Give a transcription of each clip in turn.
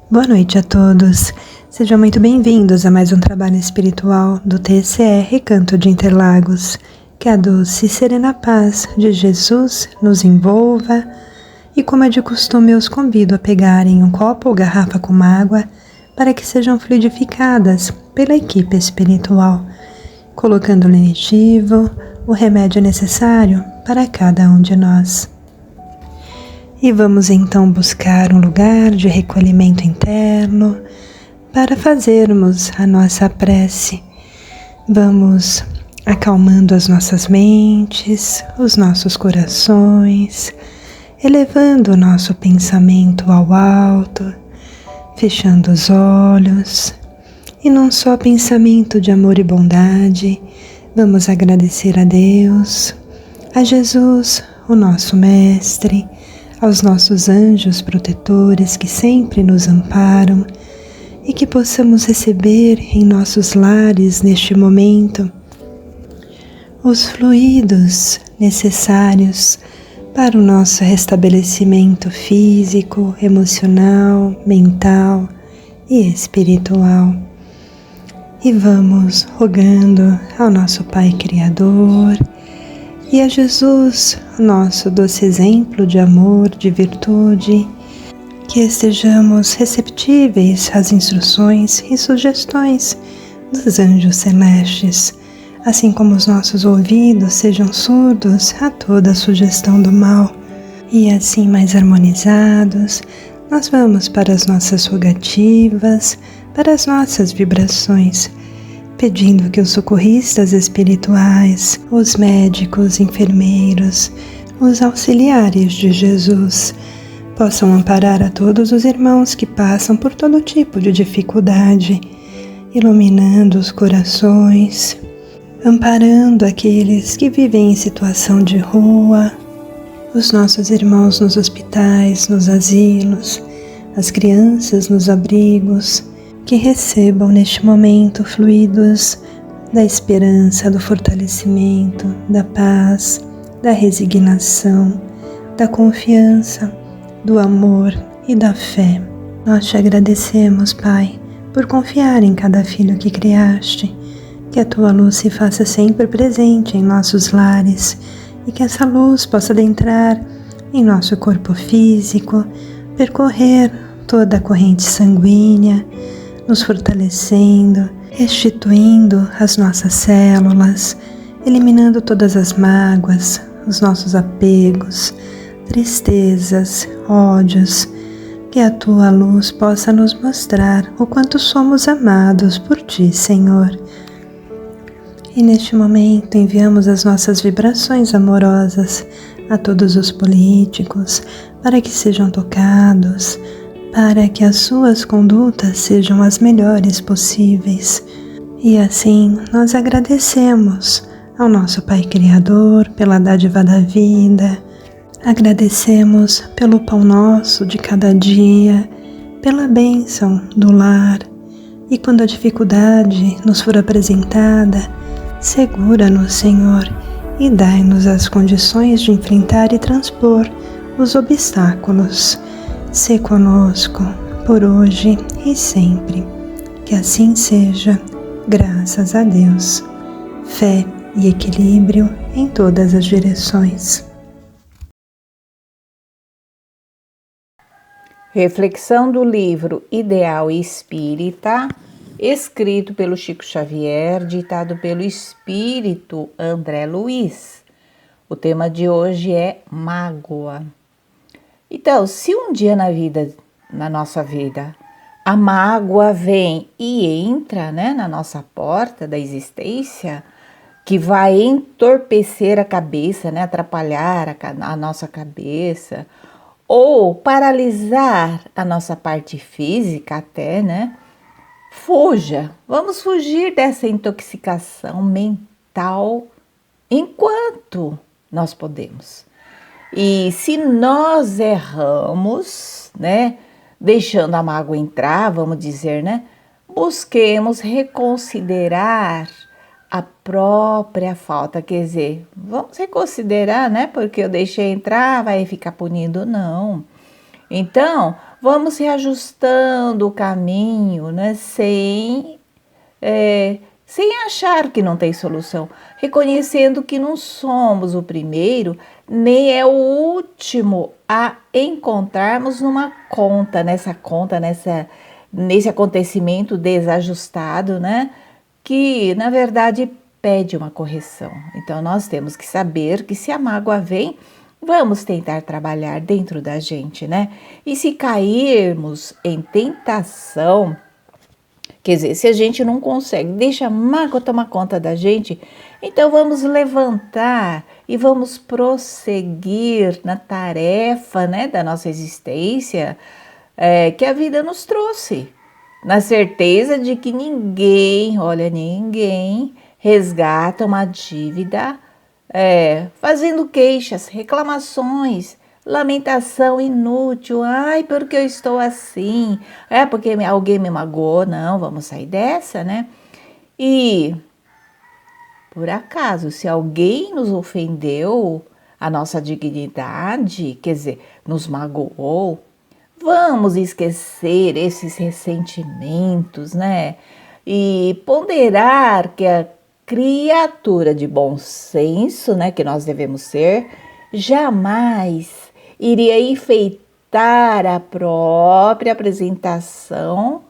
Boa noite a todos. Sejam muito bem-vindos a mais um trabalho espiritual do TCR Canto de Interlagos. Que a doce e serena paz de Jesus nos envolva e, como é de costume, eu os convido a pegarem um copo ou garrafa com água para que sejam fluidificadas pela equipe espiritual, colocando no lenitivo o remédio necessário para cada um de nós. E vamos então buscar um lugar de recolhimento interno para fazermos a nossa prece. Vamos acalmando as nossas mentes, os nossos corações, elevando o nosso pensamento ao alto, fechando os olhos e num só pensamento de amor e bondade, vamos agradecer a Deus, a Jesus, o nosso Mestre, aos nossos anjos protetores que sempre nos amparam e que possamos receber em nossos lares neste momento os fluidos necessários para o nosso restabelecimento físico, emocional, mental e espiritual. E vamos rogando ao nosso Pai Criador e a Jesus, nosso doce exemplo de amor, de virtude, que estejamos receptíveis às instruções e sugestões dos anjos celestes, assim como os nossos ouvidos sejam surdos a toda sugestão do mal. E assim, mais harmonizados, nós vamos para as nossas rogativas, para as nossas vibrações, pedindo que os socorristas espirituais, os médicos, enfermeiros, os auxiliares de Jesus possam amparar a todos os irmãos que passam por todo tipo de dificuldade, iluminando os corações, amparando aqueles que vivem em situação de rua, os nossos irmãos nos hospitais, nos asilos, as crianças nos abrigos, que recebam neste momento fluidos da esperança, do fortalecimento, da paz, da resignação, da confiança, do amor e da fé. Nós te agradecemos, Pai, por confiar em cada filho que criaste, que a tua luz se faça sempre presente em nossos lares e que essa luz possa adentrar em nosso corpo físico, percorrer toda a corrente sanguínea, nos fortalecendo, restituindo as nossas células, eliminando todas as mágoas, os nossos apegos, tristezas, ódios, que a tua luz possa nos mostrar o quanto somos amados por ti, Senhor. E neste momento enviamos as nossas vibrações amorosas a todos os políticos, para que sejam tocados, para que as suas condutas sejam as melhores possíveis. E assim nós agradecemos ao nosso Pai Criador pela dádiva da vida, agradecemos pelo pão nosso de cada dia, pela bênção do lar, e quando a dificuldade nos for apresentada, segura-nos, Senhor, e dai-nos as condições de enfrentar e transpor os obstáculos. Sê conosco, por hoje e sempre. Que assim seja, graças a Deus. Fé e equilíbrio em todas as direções. Reflexão do livro Ideal Espírita, escrito pelo Chico Xavier, ditado pelo Espírito André Luiz. O tema de hoje é mágoa. Então, se um dia na nossa vida, a mágoa vem e entra, na nossa porta da existência, que vai entorpecer a cabeça, atrapalhar a nossa cabeça, ou paralisar a nossa parte física até, fuja. Vamos fugir dessa intoxicação mental enquanto nós podemos. E se nós erramos, deixando a mágoa entrar, vamos dizer, busquemos reconsiderar a própria falta, quer dizer, vamos reconsiderar, porque eu deixei entrar, vai ficar punindo, não. Então, vamos reajustando o caminho, né? Sem achar que não tem solução, reconhecendo que não somos o primeiro, nem é o último a encontrarmos nesse acontecimento desajustado, né? Que, na verdade, pede uma correção. Então, nós temos que saber que se a mágoa vem, vamos tentar trabalhar dentro da gente, né? E se cairmos em tentação, quer dizer, se a gente não consegue, deixa a mágoa tomar conta da gente, então vamos levantar e vamos prosseguir na tarefa, né, da nossa existência, que a vida nos trouxe. Na certeza de que ninguém resgata uma dívida fazendo queixas, reclamações, lamentação inútil. Ai, porque eu estou assim? Porque alguém me magoou. Não, vamos sair dessa, né? E, por acaso, se alguém nos ofendeu, a nossa dignidade, quer dizer, nos magoou, vamos esquecer esses ressentimentos, né? E ponderar que a criatura de bom senso, né, que nós devemos ser, jamais iria enfeitar a própria apresentação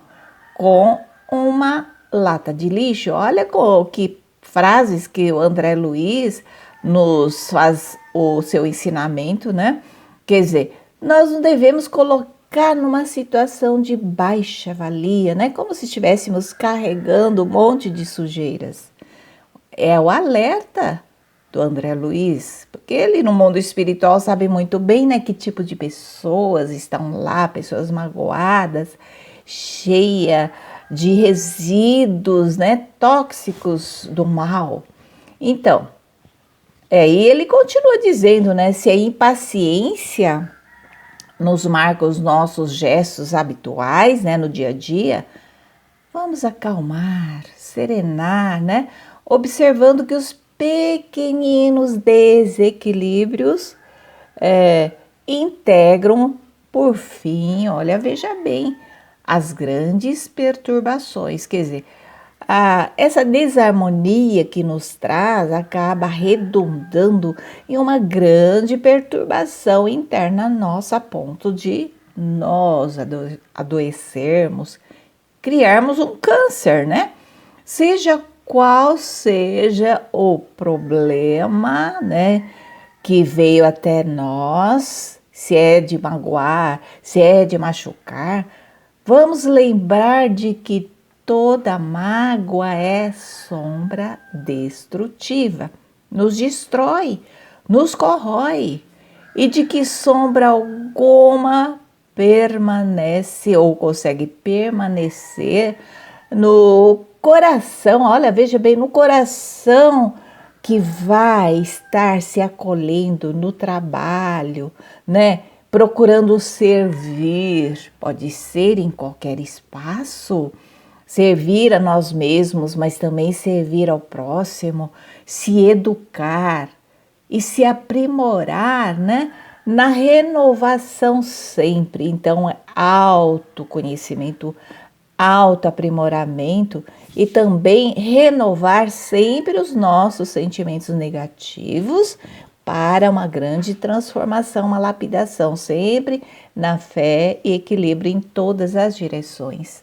com uma lata de lixo. Olha que frases que o André Luiz nos faz o seu ensinamento, né? Quer dizer, nós não devemos colocar numa situação de baixa valia, né? Como se estivéssemos carregando um monte de sujeiras. É o alerta do André Luiz, porque ele no mundo espiritual sabe muito bem, né, que tipo de pessoas estão lá, pessoas magoadas, cheia de resíduos, né, tóxicos do mal. Então, e ele continua dizendo, né, se a impaciência nos marca os nossos gestos habituais, né, no dia a dia, vamos acalmar, serenar, né, observando que os pequeninos desequilíbrios integram, por fim, olha, veja bem, as grandes perturbações. Quer dizer, essa desarmonia que nos traz acaba redundando em uma grande perturbação interna nossa, a ponto de nós adoecermos, criarmos um câncer, né? Seja qual seja o problema, né, que veio até nós, se é de magoar, se é de machucar, vamos lembrar de que toda mágoa é sombra destrutiva, nos destrói, nos corrói, e de que sombra alguma permanece ou consegue permanecer no coração, olha, veja bem, no coração que vai estar se acolhendo no trabalho, né? Procurando servir, pode ser em qualquer espaço, servir a nós mesmos, mas também servir ao próximo, se educar e se aprimorar, né? Na renovação sempre. Então, autoconhecimento, autoaprimoramento e também renovar sempre os nossos sentimentos negativos para uma grande transformação, uma lapidação, sempre na fé e equilíbrio em todas as direções.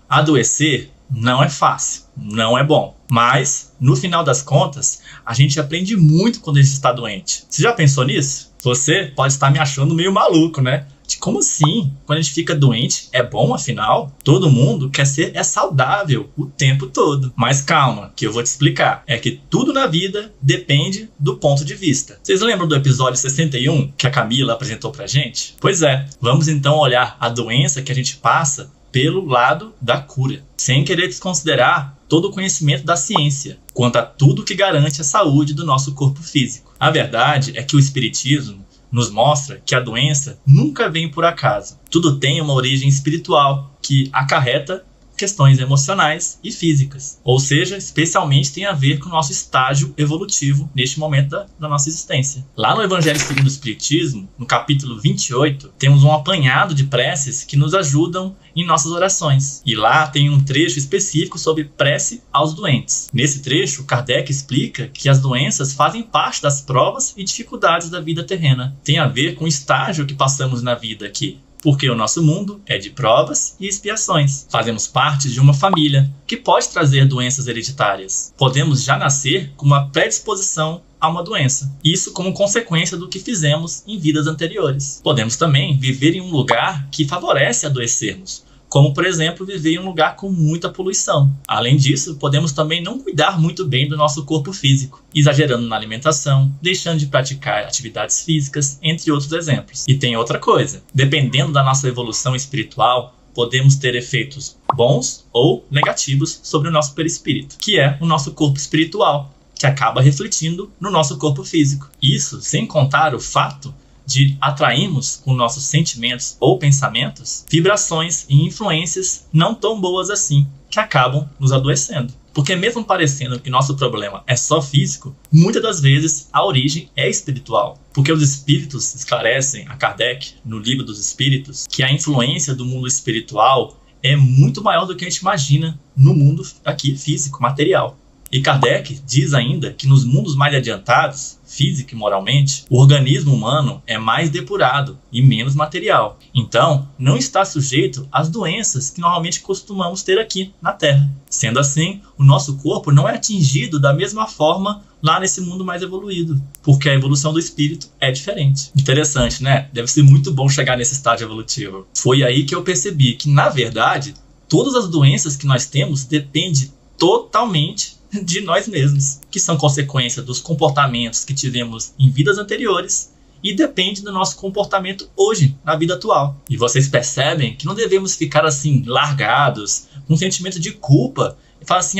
Adoecer não é fácil, não é bom, mas no final das contas a gente aprende muito quando a gente está doente. Você já pensou nisso? Você pode estar me achando meio maluco, né? Como assim? Quando a gente fica doente, é bom afinal? Todo mundo quer ser saudável o tempo todo. Mas calma, que eu vou te explicar. É que tudo na vida depende do ponto de vista. Vocês lembram do episódio 61 que a Camila apresentou pra gente? Pois é, vamos então olhar a doença que a gente passa pelo lado da cura, sem querer desconsiderar todo o conhecimento da ciência quanto a tudo que garante a saúde do nosso corpo físico. A verdade é que o Espiritismo nos mostra que a doença nunca vem por acaso. Tudo tem uma origem espiritual que acarreta questões emocionais e físicas. Ou seja, especialmente tem a ver com o nosso estágio evolutivo neste momento da nossa existência. Lá no Evangelho segundo o Espiritismo, no capítulo 28, temos um apanhado de preces que nos ajudam em nossas orações. E lá tem um trecho específico sobre prece aos doentes. Nesse trecho, Kardec explica que as doenças fazem parte das provas e dificuldades da vida terrena. Tem a ver com o estágio que passamos na vida aqui. Porque o nosso mundo é de provas e expiações. Fazemos parte de uma família que pode trazer doenças hereditárias. Podemos já nascer com uma predisposição a uma doença. Isso como consequência do que fizemos em vidas anteriores. Podemos também viver em um lugar que favorece adoecermos, como, por exemplo, viver em um lugar com muita poluição. Além disso, podemos também não cuidar muito bem do nosso corpo físico, exagerando na alimentação, deixando de praticar atividades físicas, entre outros exemplos. E tem outra coisa, dependendo da nossa evolução espiritual, podemos ter efeitos bons ou negativos sobre o nosso perispírito, que é o nosso corpo espiritual, que acaba refletindo no nosso corpo físico. Isso sem contar o fato de atrairmos com nossos sentimentos ou pensamentos vibrações e influências não tão boas assim, que acabam nos adoecendo. Porque mesmo parecendo que nosso problema é só físico, muitas das vezes a origem é espiritual. Porque os espíritos esclarecem a Kardec, no Livro dos Espíritos, que a influência do mundo espiritual é muito maior do que a gente imagina no mundo aqui físico, material. E Kardec diz ainda que nos mundos mais adiantados, física e moralmente, o organismo humano é mais depurado e menos material. Então, não está sujeito às doenças que normalmente costumamos ter aqui na Terra. Sendo assim, o nosso corpo não é atingido da mesma forma lá nesse mundo mais evoluído, porque a evolução do espírito é diferente. Interessante, né? Deve ser muito bom chegar nesse estágio evolutivo. Foi aí que eu percebi que, na verdade, todas as doenças que nós temos dependem totalmente de nós mesmos, que são consequência dos comportamentos que tivemos em vidas anteriores e depende do nosso comportamento hoje, na vida atual. E vocês percebem que não devemos ficar assim, largados, com um sentimento de culpa e falar assim,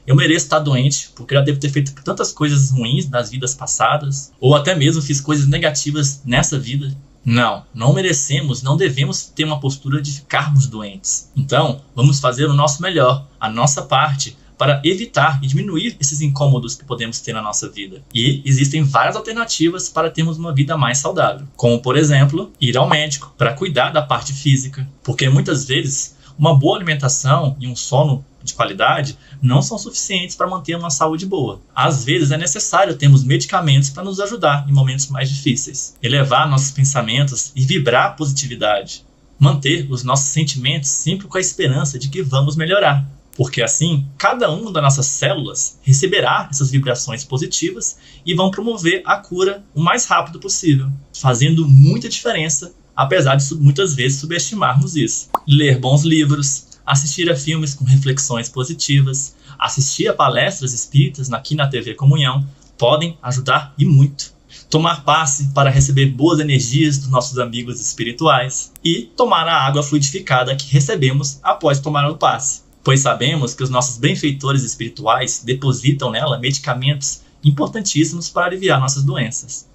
eu mereço estar doente, porque eu já devo ter feito tantas coisas ruins nas vidas passadas, ou até mesmo fiz coisas negativas nessa vida. Não merecemos, não devemos ter uma postura de ficarmos doentes. Então, vamos fazer o nosso melhor, a nossa parte, para evitar e diminuir esses incômodos que podemos ter na nossa vida. E existem várias alternativas para termos uma vida mais saudável, como, por exemplo, ir ao médico para cuidar da parte física, porque muitas vezes uma boa alimentação e um sono de qualidade não são suficientes para manter uma saúde boa. Às vezes é necessário termos medicamentos para nos ajudar em momentos mais difíceis, elevar nossos pensamentos e vibrar a positividade, manter os nossos sentimentos sempre com a esperança de que vamos melhorar. Porque assim, cada uma das nossas células receberá essas vibrações positivas e vão promover a cura o mais rápido possível, fazendo muita diferença, apesar de muitas vezes subestimarmos isso. Ler bons livros, assistir a filmes com reflexões positivas, assistir a palestras espíritas aqui na TV Comunhão podem ajudar e muito. Tomar passe para receber boas energias dos nossos amigos espirituais e tomar a água fluidificada que recebemos após tomar o passe. Pois sabemos que os nossos benfeitores espirituais depositam nela medicamentos importantíssimos para aliviar nossas doenças.